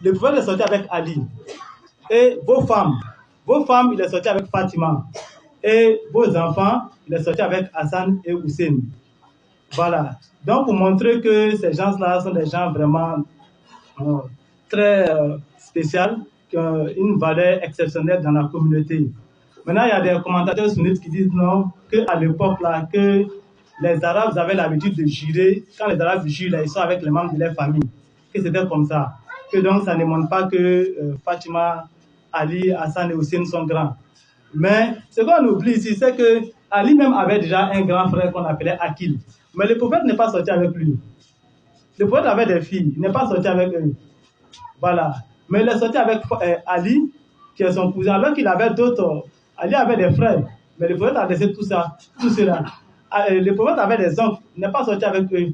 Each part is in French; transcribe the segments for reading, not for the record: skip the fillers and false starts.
le prophète est sorti avec Ali. Et vos femmes, il est sorti avec Fatima. Et vos enfants, il est sorti avec Hassan et Hussein. Voilà. Donc, pour montrer que ces gens-là sont des gens vraiment très spéciaux, qui ont une valeur exceptionnelle dans la communauté. Maintenant, il y a des commentateurs sunnites qui disent non, qu'à l'époque, là, que les Arabes avaient l'habitude de jurer. Quand les Arabes jurent, là, ils sont avec les membres de leur famille. Que c'était comme ça. Que donc, ça ne montre pas que Fatima, Ali, Hassan et Hussein sont grands. Mais ce qu'on oublie ici, c'est que Ali même avait déjà un grand frère qu'on appelait Akil. Mais le prophète n'est pas sorti avec lui. Le prophète avait des filles, il n'est pas sorti avec eux. Voilà. Mais il est sorti avec Ali, qui est son cousin, alors qu'il avait d'autres. Ali avait des frères, mais le prophète a laissé tout ça, tout cela. Le prophète avait des oncles, il n'est pas sorti avec eux.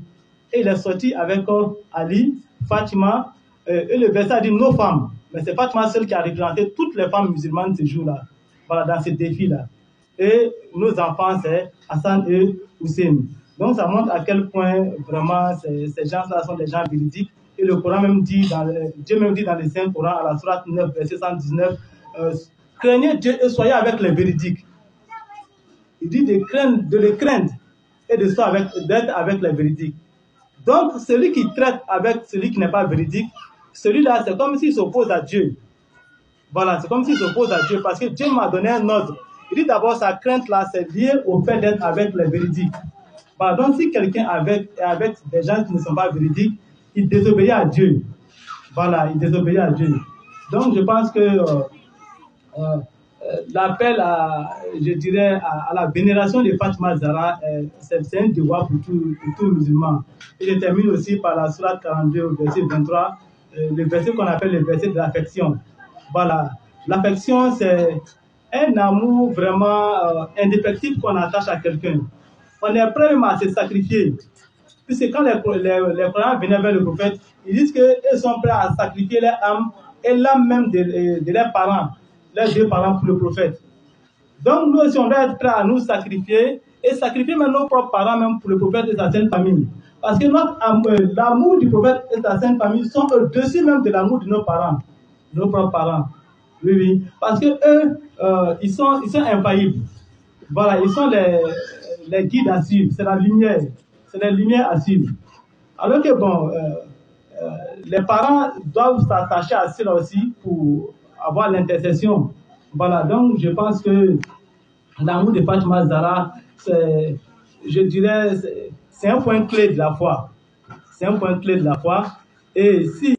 Et il est sorti avec Ali, Fatima, et le verset a dit nos femmes. Mais c'est Fatima seule qui a représenté toutes les femmes musulmanes ce jour-là, voilà, dans ce défi-là. Et nos enfants, c'est Hassan et Hussein. Donc ça montre à quel point vraiment ces gens-là sont des gens véridiques. Et le Coran même dit, Dieu même dit dans le Saint-Coran, à la sourate 9, verset 119, craignez Dieu et soyez avec les véridiques. Il dit de les craindre et d'être avec les véridiques. Donc, celui qui traite avec celui qui n'est pas véridique, celui-là, c'est comme s'il s'oppose à Dieu. Voilà, c'est comme s'il s'oppose à Dieu, parce que Dieu m'a donné un ordre. Il dit d'abord, sa crainte-là, c'est lié au fait d'être avec les véridiques. Voilà, donc, si quelqu'un est avec des gens qui ne sont pas véridiques, il désobéit à Dieu. Voilà, il désobéit à Dieu. Donc, je pense que l'appel je dirais, à la vénération de Fatima Zahra, c'est un devoir pour tout musulman. Et je termine aussi par la sourate 42, verset 23, le verset qu'on appelle le verset de l'affection. Voilà, l'affection, c'est un amour vraiment indéfectible qu'on attache à quelqu'un. On est prêt même à se sacrifier. Puisque quand les croyants venaient vers le prophète, ils disent qu'ils sont prêts à sacrifier leur âme et l'âme même de leurs parents, leurs deux parents pour le prophète. Donc nous aussi, on doit être prêts à nous sacrifier et sacrifier même nos propres parents même pour le prophète et sa sainte famille. Parce que l'amour du prophète et sa sainte famille sont au-dessus même de l'amour de nos parents, nos propres parents. Oui, oui. Parce que eux, ils sont infaillibles. Voilà, ils sont les guides à suivre, c'est la lumière. C'est la lumière à suivre. Alors que bon, les parents doivent s'attacher à cela aussi pour avoir l'intercession. Voilà, donc je pense que l'amour de Fatima Zahra, je dirais, c'est un point clé de la foi. C'est un point clé de la foi. Et si